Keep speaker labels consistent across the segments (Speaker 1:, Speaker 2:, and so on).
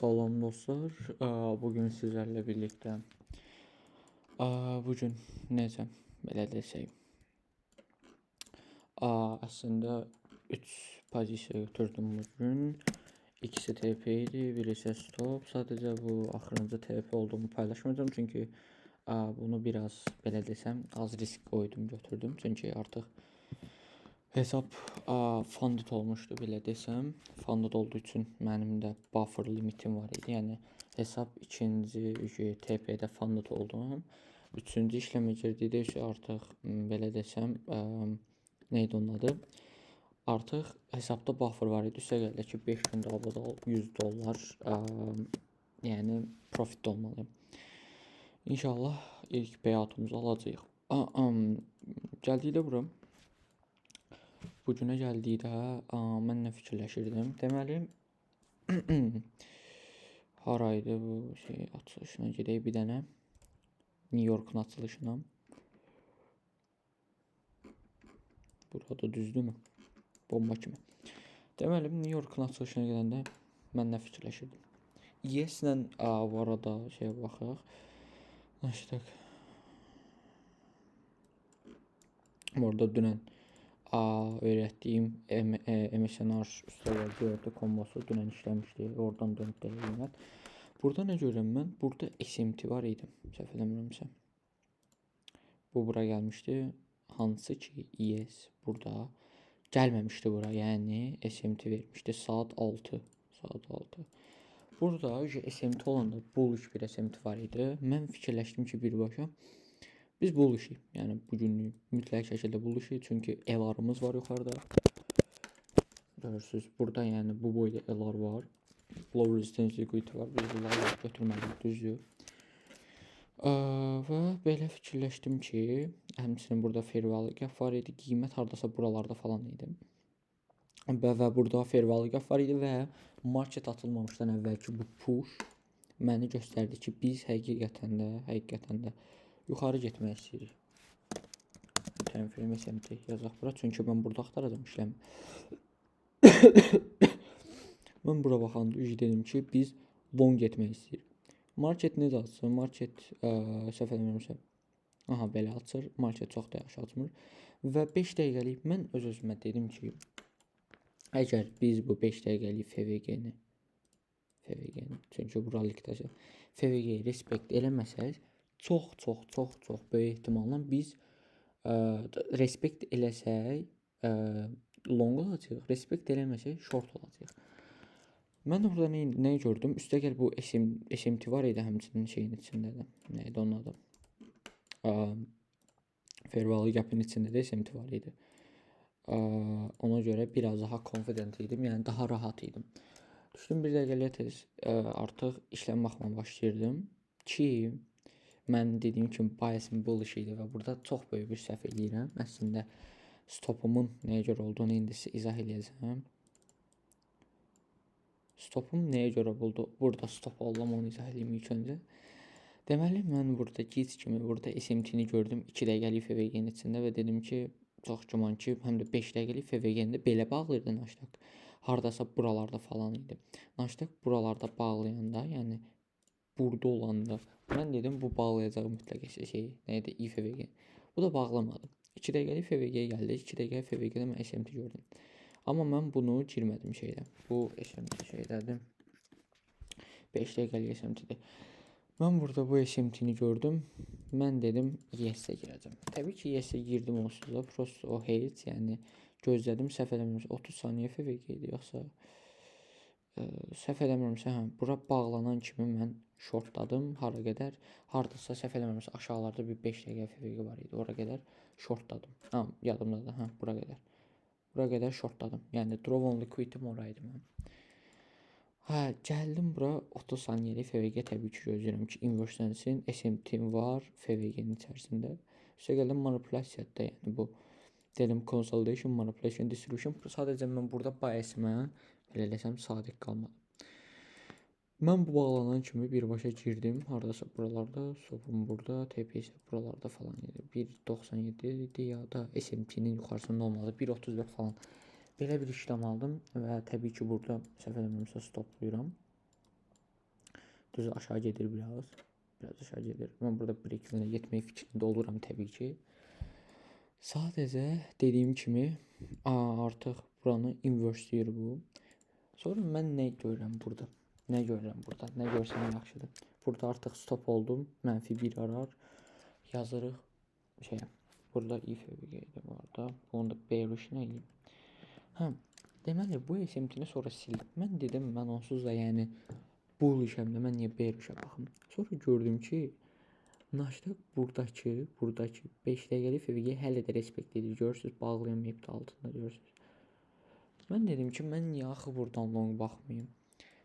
Speaker 1: Salam dostlar. Bugün sizlerle birlikte bugün necə belə desək, əslində 3 pozisiya götürdüm bugün. İkisi TP idi, biri isə stop. Sadəcə bu axırıncı TP olduğumu paylaşmayacağım çünki bunu biraz belə desəm az risk qoydum, götürdüm. Çünki artıq hesab funded olmuşdu belə desəm. Funded olduğu üçün mənim də buffer limitim var idi. Yəni hesab ikinci TP-də funded oldum. Üçüncü işləmə girdikdə isə artıq belə desəm, neydi onun adı? Artıq hesabda buffer var idi. Üstəgəldə ki 5 gündə abada $100, yəni profit olmalıyım. İnşallah ilk payatımızı alacağıq. Gəldikdə bura. Bugünə gəldikdə mən nə fikirləşirdim? Deməli haraydı bu açılışına gedək bir dənə. New York'un açılışına. Burada düzdürmü? Bomba kimi. Deməli New York'un açılışına gedəndə mən nə fikirləşirdim? Yes-lə bu arada baxaq. Açdıq. Burada dünən öyrətdiyim MSNR üstəgəl gördü kombosu dünən işləmişdi. Oradan dönüb də qiymət. Burada nə görürəm mən? Burada SMT var idi. Səhv eləmirəmsə. Bu bura gəlmişdi. Hansı ki yes burada gəlməmişdi bura. Yəni SMT vermişdi saat 6. Burada SMT olanda bullish bir SMT var idi. Mən fikirləşdim ki birbaşa biz bullishik. Yəni bugünlük mütləq şəkildə bullishik. Çünki LR-ımız var yuxarıda. Görürsüz burada yəni bu boyda LR var. Low resistance liquidity var. Biz bunları götürməliyik, düzdür. Və belə fikirləşdim ki, həmçinin burada fair value gap var idi. Qiymət hardasa buralarda falan idi. Və burada fair value gap var idi və market atılmamışdan əvvəlki bu push məni göstərdi ki, biz həqiqətən də yuxarı getmək istəyirik. Time frame SMT yazaq bura. Çünki mən burada axtaracağam işləmi. Mən bura baxanda dedim ki, biz long getmək istəyirik. Market necə açsın? Market səhv eləmirəmsə. Aha, belə açır. Market çox da yaxşı açmır. Və 5 dəqiqəlik mən öz-özümə dedim ki, əgər biz bu 5 dəqiqəlik FVG-ni çünki bura likdəsə FVG-yi respekt eləməsək, çox böyük ehtimalla biz respekt eləsək long olacaq, respekt eləməsək short olacaq. Mən də burada nə gördüm? Üstəgəl bu SMT var idi həmçinin şeyin içində də. Neydi onun adı? Fair value gap'in içində də SMT var idi. Ona görə biraz daha confident idim, yəni daha rahat idim. Düşdüm bir dəqiqəliyə tez artıq işləm baxmağa başlayırdım ki, mən dediyim kimi bias'im bullish idi və burada çox böyük bir səhv edirəm. Əslində stopumun nəyə görə olduğunu indi sizə izah edəcəm. Stopum nəyə görə oldu? Burada stop oldum, onu izah edeyim ilk öncə. Deməli, mən burada giz kimi burada SMT-ni gördüm 2 dəqiqəlik FVG-nin içində və dedim ki, çox güman ki, həm də 5 dəqiqəlik FVG-ni də belə bağlayırdı Nasdaq. Hardasa buralarda falan idi. Nasdaq buralarda bağlayanda, yəni burada olanda mən dedim bu bağlayacaq mütləq neydi? IFVG. Bu da bağlamadı. 2 dəqiqəlik FVG gəldi. 2 dəqiqə FVG-də mən SMT gördüm. Amma mən bunu girmədim şeydə. Bu SMT şeydədir. 5 dəqiqəlik SMT-dir. Mən burada bu SMT-ni gördüm. Mən dedim yes-ə girəcəm. Təbii ki yes-ə girdim onsuz da. Prosto o heç, yəni gözlədim, səhv eləmirəmsə 30 saniyə FVG idi yoxsa səhv eləmirəmsə bura bağlanan kimi mən shortladım. Hara qədər? Hardasa səhv eləmirəmsə aşağılarda bir 5 dəqiqə FVG var idi. Ora qədər shortladım. Yadımdadır. Bura qədər. Bura qədər shortladım. Yəni draw on liquidity oraydı mən. Gəldim bura 30 saniyəlik FVG təbii ki gözləyirəm ki, inversensin SMT var FVG-nin içərisində. Üstəgəldən manipulyasiyadır, yəni bu dedim consolidation, manipulation, distribution. Sadəcə mən burada bias'imə belə desəm sadiq qalmadım. Mən bu bağlanan kimi birbaşa girdim. Hardasa buralarda, stopum burada, TP isə buralarda falan idi. 1.97 idi ya da SMT-nin yuxarısında olmalı 1.34 falan. Belə bir işlem aldım və təbii ki burada səhv eləmirəmsə stoplayıram. düz aşağı gedir biraz. Biraz aşağı gedir. Mən burada break-even'ə getmək fikrində oluram təbii ki. Sadəcə dediyim kimi artıq buranı inverse bu. Sonra mən nə görürəm burada? Nə görürəm burada? Nə görsəm yaxşıdır. Burada artıq stop oldum. -1 arar. Yazırıq şeyə. Burada if idi bu arada. Onu da bearish-nə eləyim. Hə, deməli bu SMT-ni sonra sildim. Mən dedim mən onsuz da yəni bullish-əm də mən niyə bearish-ə baxım. Sonra gördüm ki Nasdaq buradakı 5 dəqiqəlik FVG hələ də respekt edir. Görürsüz, bağlayamayıbdı altında görürsüz. Mən dedim ki, mən niyə axı buradan long baxmayım?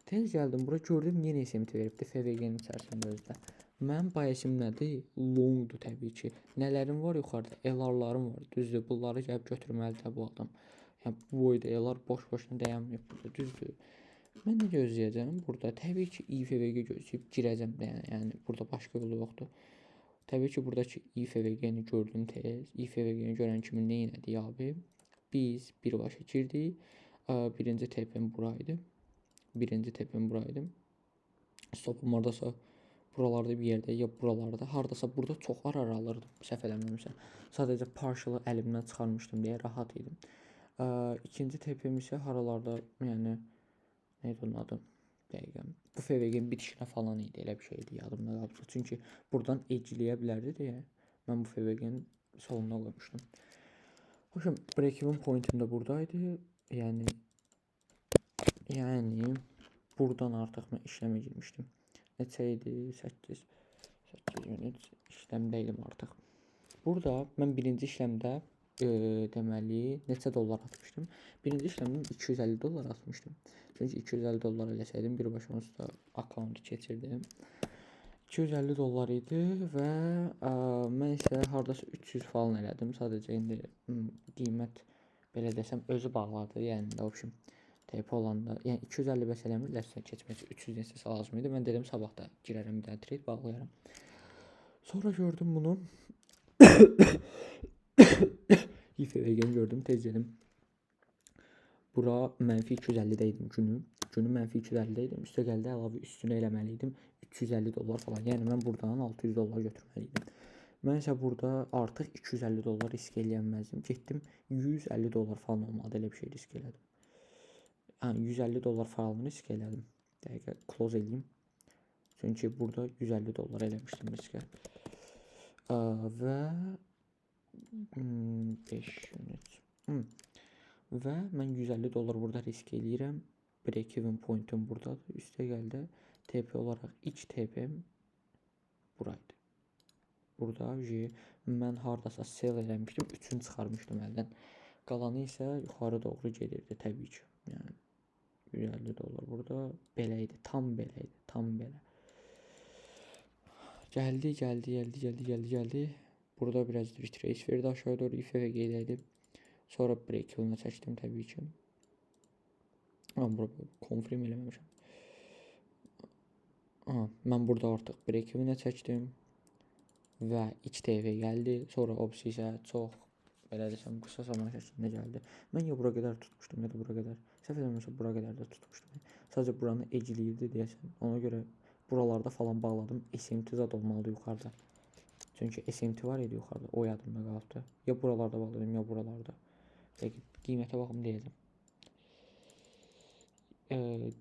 Speaker 1: Tez gəldim, bura gördüm yenə SMT veribdi FVG-nin içərisində özdə. Mənim biasim nədir? Longdur təbii ki. Nələrim var yuxarıda? LR-larım var. Düzdür, bunları gəlib götürməlidir bu adam. Yəni bu boyda LR boş-boşuna dayanmayıb burada, düzdür. Mən nə gözləyəcəm? Burada təbii ki, IFVG gözləyib girəcəm də, yəni burada başqa yolu yoxdur. Təbii ki, buradakı IFVG-ni gördüm tez. IFVG-ni görən kimi nə elədik abi? Biz birbaşa girdik. Birinci TP'm buraydı. Stopum hardasa buralarda bir yerdə, ya buralarda, hardasa burada çox arar alırdım, səhv eləmirəmsə. Sadəcə partialı əlimdən çıxarmışdım deyə rahat idim. İkinci TP'm isə haralarda, yəni neydi onun adı? Dəqiqən. Bu FVG-nin bitişinə falan idi, elə bir şeydi, yadımda qaldı. Çünki buradan edgeləyə bilərdi deyə mən bu FVG-nin soluna qoymuşdum. Hoşum, break-even pointim də buradaydı. Yəni buradan artıq mən işləmə girmişdim. Neçə idi? 8 minut işləmdəydim artıq. Burada mən birinci işləmdə deməli neçə dollar atmışdım? Birinci işləmdə 250 dollar atmışdım. Çünki 250 dollar eləsəydim birbaşa onsuz akkauntu keçirdim. 250 dollar idi və mən isə hardasa 300 falan elədim. Sadəcə indi qiymət belə desəm özü bağladı. Yəni də option TP olanda, yəni 250 bəs eləmirlərsə keçmək üçün 300 neçəsə lazım idi. Mən dedim sabah da girərəm bir dənə trade bağlayaram. Sonra gördüm bunu. IFVG-ni gördüm, tez dedim. Bura -250-də idim günü. Günü -250-də idim. Üstə gəldi əlavə üstünə eləməli idim. 350 dollar falan. Yəni mən buradan 600 dollar götürməli idim. Mən isə burada artıq 250 dollar risk eləyənməzdim. Getdim 150 dollar falan olmadı, elə bir şey risk elədim. 150 dollar falan risk elədim. Dəqiqə close eləyim. Çünki burada 150 dollar eləmişdim riskə. Və 5 minut. Və mən 150 dollar burada risk eləyirəm. Break-even pointum buradadır. Üstə gəldi. TP olaraq ilk TP'm buraydı. Burada mən hardasa sell eləmişdim. 3-ünü çıxarmışdım əldən. Qalanı isə yuxarı doğru gedirdi təbii ki. Yəni 150 dollar burada belə idi. Tam belə idi. Tam belə. Gəldi. Burada biraz retrace verdi aşağı doğru IFVG-dəydi. Sonra break-even'ə çəkdim təbii ki. Amma burada confirm eləməmişəm. Mən burada artıq break-even'ə çəkdim. Və 2 TV gəldi. Sonra opsi isə çox belə desəm qısa zaman şəklində gəldi. Mən ya bura qədər tutmuşdum, ya da bura qədər. Səhv eləmirəmsə bura qədər də tutmuşdum. Sadəcə buranı edgeləyirdi deyəsən. Ona görə buralarda falan bağladım. SMT zad olmalıdı yuxarıda. Çünki SMT var idi yuxarıda. O yadımda qaldı. Ya buralarda bağladım, ya buralarda. Peki qiymətə baxım deyəcəm.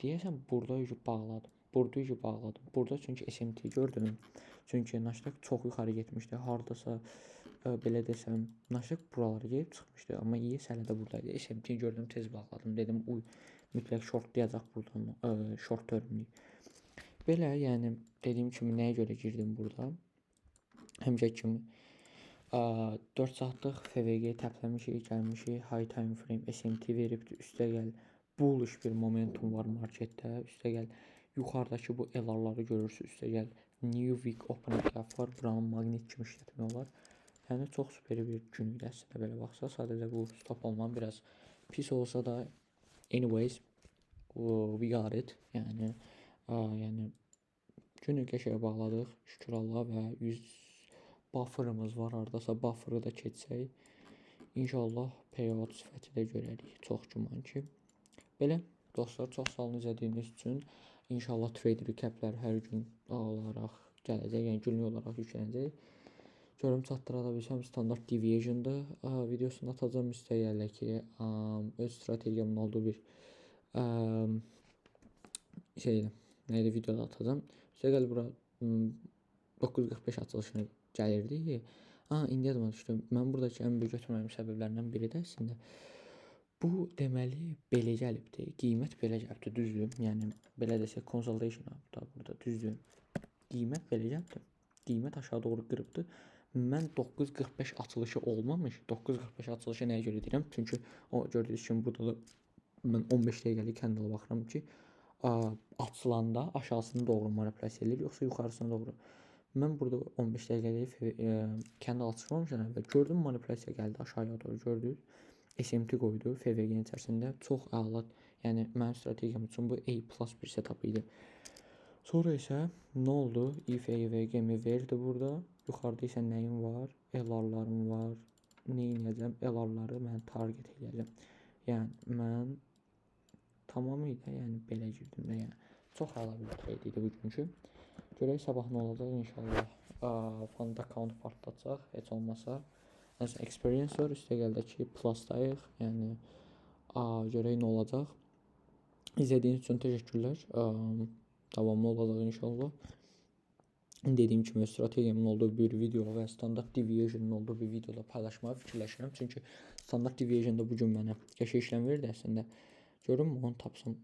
Speaker 1: Deyəsən burada bağladım. Burada çünki SMT gördüm. Çünki Nasdaq çox yuxarı getmişdi. Hardasa belə desəm, Nasdaq buralara gəlib çıxmışdı. Amma ES hələ də buradaydı. SMT gördüm, tez bağladım. Dedim, mütləq shortlayacaq buradan, short termlik. Belə, yəni dediyim kimi nəyə görə girdim burada? Həmişə kimi 4 saatlıq FVG təpləmişik, gəlmişik, high time frame SMT veribdi, üstə gəl bullish bir momentum var marketdə, üstə gəl yuxarıdakı bu LR-ları görürsünüz, üstə gəl new week opening gap var, buranın maqnit kimi işlətmək olar. Yəni çox super bir gün idi əslində belə baxsa, sadəcə bu stop olman biraz pis olsa da anyways we got it. Yəni günü qəşəng bağladıq, şükür Allah və 100 bufferımız var, hardasa bufferı da keçsək İnşallah payout sifəti də görərik, çox güman ki. Belə dostlar, çox sağ olun izlədiyiniz üçün. İnşallah trade recaplər hər gün olaraq gələcək, yəni günlük olaraq yüklənəcək. Görüm çatdıra da bilsəm standart deviation'da videosunu atacağım istəyirlər ki, öz strategiyamın olduğu bir şeydə neydi videoda atacağım. Gəl bura 9:45 açılışına gəlirdi. İndi yadıma düşdü. Mən buradakı ən böyük götürməyim səbəblərindən biri də əslində bu deməli belə gəlibdi. Qiymət belə gəlibdi, düzdür? Yəni belə desək consolidation da burada düzdür. Qiymət belə gəlibdi. Qiymət aşağı doğru qırıbdı. Mən 9:45 açılışı olmamış, 9:45 açılışı nəyə görə deyirəm? Çünki o gördüyünüz kimi burada da mən 15 dəqiqəlik kəndala baxıram ki, açılanda aşağısına doğru manipulyasiya edir, yoxsa yuxarısına doğru. Mən burada 15 dəqiqəlik kəndal açılmamışdan əvvəl gördüm manipulyasiya gəldi aşağıya doğru gördünüz. SMT qoydu FVG-nin içərisində. Çox əla. Yəni mənim strategiyam üçün bu A+ bir setup idi. Sonra isə nə oldu? If FVG-mi verdi burada. Yuxarıda isə nəyim var? LR-larım var. Nə edəcəm? LR-ları mən target edəcəm. Yəni mən tamamilə yəni belə girdim də, yəni çox əla bir trade idi bugünkü. Görək sabah nə olacaq inşallah. Fund account partlatacaq, heç olmasa. Nəsə experience var, üstə gəldəki plusdayıq. Yəni görək nə olacaq. İzlədiyiniz üçün təşəkkürlər. Davamlı olacaq inşallah. Dediyim kimi strategiyamın olduğu bir video və standart deviation'ın olduğu bir videoda paylaşmağı fikirləşirəm. Çünki standart deviation'da bugün mənə qəşəng işlem verdi əslində. Görüm onu tapsam.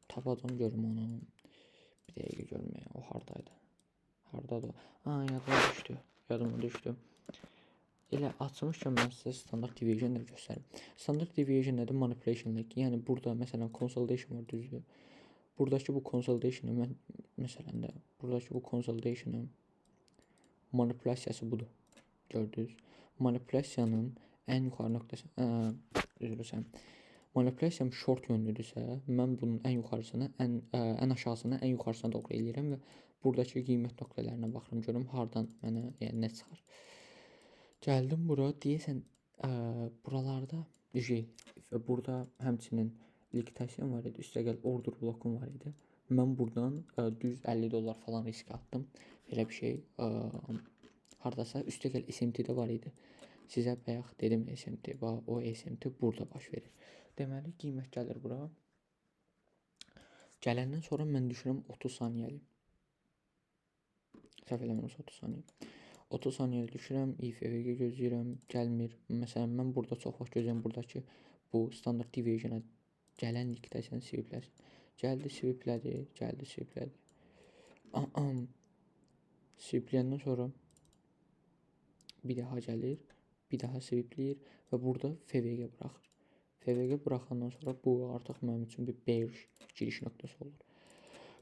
Speaker 1: Tapacam görüm onu. Bir dəqiqə görməyə. O hardaydı? Hardadır o? Yadıma düşdü. Elə açmışkən mən sizə standart deviation da göstərim. Standart deviation nədir? Manipulation leg. Yəni burada məsələn consolidation var, düzdür? Buradakı bu consolidationu mən məsələn də buradakı bu consolidationun manipulyasiyası budur. Gördünüz? Manipulyasiyanın ən yuxarı nöqtəsi üzrsən. Manipulyasiyam short yönlüdürsə, mən bunun ən yuxarısına, ən aşağısına, ən yuxarısına doğru eləyirəm və buradakı qiymət nöqtələrinə baxıram, görüm hardan mənə yəni nə çıxar. Gəldim bura, deyəsən buralarda və burada həmçinin liquidation var idi, üstə gəl order blokum var idi. Mən buradan düz $50 falan risk attım. Belə bir şey. Hardasa üstə gəl SMT-də var idi. Sizə bayaq dedim SMT, o SMT burada baş verir. Deməli qiymət gəlir bura. Gələndən sonra mən düşünürəm 30 saniyəli. Səhv eləmirəmsə 30 saniyə. 30 saniyəli düşürəm, IFVG gözləyirəm, gəlmir. Məsələn mən burada çox vaxt gözləyirəm buradakı bu standart deviation-a gələn liquidation sweepləsin. Gəldi sweeplədi. Sweepləyəndən sonra bir daha gəlir, bir daha sweepləyir və burada FVG buraxır. FVG buraxandan sonra bu artıq mənim üçün bir bearish giriş nöqtəsi olur.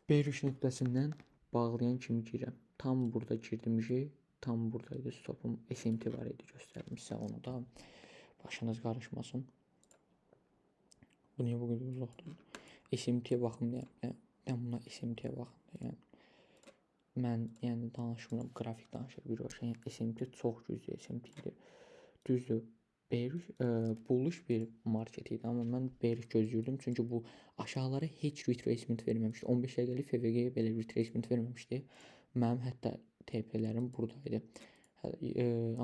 Speaker 1: Bearish nöqtəsindən bağlayan kimi girirəm. Tam burada girdim ki, tam buradaydı stopum. SMT var idi, göstərdim sizə onu da. Başınız qarışmasın. Bu niyə bu qədər uzaqdır? SMT-yə baxım deyəm. Buna SMT-yə baxım deyəm. Mən yəni danışmıram, qrafik danışır bir şey. Yəni SMT çox güclü SMT-dir. Düzdür. Bearish, bullish bir market idi, amma mən bearish gözləyirdim. Çünki bu aşağılara heç retracement verməmişdi. 15 dəqiqəlik FVG-yə belə retracement verməmişdi. Mənim hətta TP-lərim buradaydı.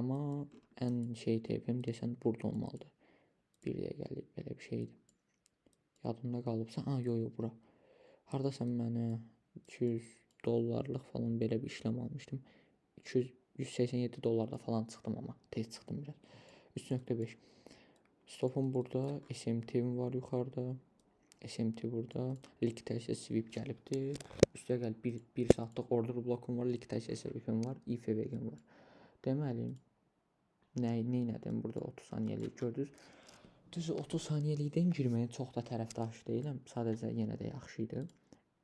Speaker 1: Amma ən TP-m desən burada olmalıdır. Bir dəqiqəlik belə bir şeydi. Yadımda qalıbsa, yox, bura. Hardasan mənə $200 falan belə bir işlem almışdım. $187 falan çıxdım, amma tez çıxdım biraz. 3.5. Stopum burada, SMT-im var yuxarıda. SMT burada, liquidation sweep gəlibdi. Üstə gəl 1 saatlıq order blokum var, liquidation sweep'im var, IFVG-im var. Deməli, nə etdim burada 30 saniyəlik gördünüz. Düz 30 saniyəlikdən girməyin çox da tərəfdaşı deyiləm. Sadəcə yenə də yaxşı idi.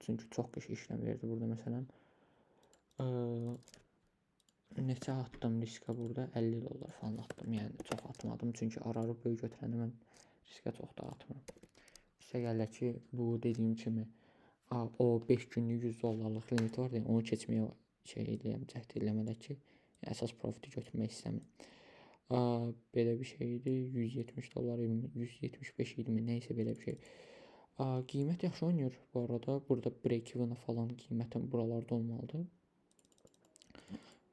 Speaker 1: Çünki çox qəşəng işlem verdi burada məsələn. Neçə atdım riskə burada? $50 falan atdım. Yəni çox atmadım. Çünki ara-ara böyük götürəndə mən riskə çox da atmıram. İşte gəlir ki, bu dediyim kimi o 5 günlük $100 limiti var ya, onu keçməyə cəhd eləmədə ki, əsas profiti götürmək istəmirəm. Belə bir şey idi. $170 idi mi, $175 idi mi, nəysə belə bir şey. Qiymət yaxşı oynayır bu arada. Burada break-even falan qiymətin buralarda olmalıdır.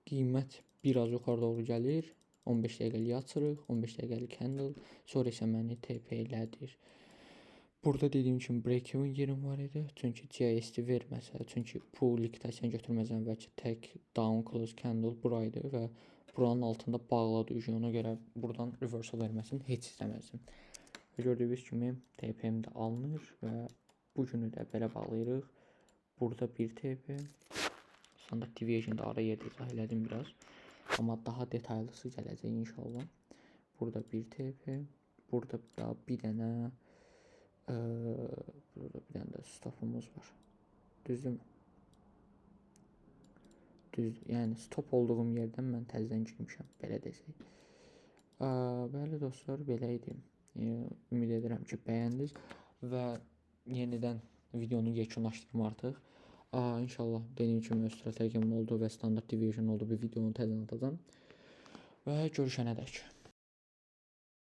Speaker 1: Qiymət biraz yuxarı doğru gəlir. 15 dəqiqəlik açırıq, 15 dəqiqəlik candle, sonra isə məni TP elədir. Burada dediyim kimi break-even yerim var idi. Çünki GIST verməsə, çünki pool liquidasiyanı götürməzəm və ki tək down close candle buraydı və buranın altında bağladı ucu. Ona görə buradan reversal verməsini heç istəməzdim. Və gördüyünüz kimi TP'm də alınır və bu günü də belə bağlayırıq. Burada bir TP. Standard deviation'da ara yerdə izah elədim biraz. Amma daha detaylısı gələcək inşallah. Burada bir TP. Burada da bir dənə burada bir dənə də stopumuz var. Düzdürmü? Düzdür. Yəni stop olduğum yerdən mən təzədən girmişəm, belə desək. Bəli dostlar, belə idi. Ümid edirəm ki, bəyəndiniz və yenidən videonu yekunlaşdırım artıq. İnşallah dediyim kimi öz strategiyam oldu və standart deviation oldu bir videonu təzədən atacağam. Və görüşənədək.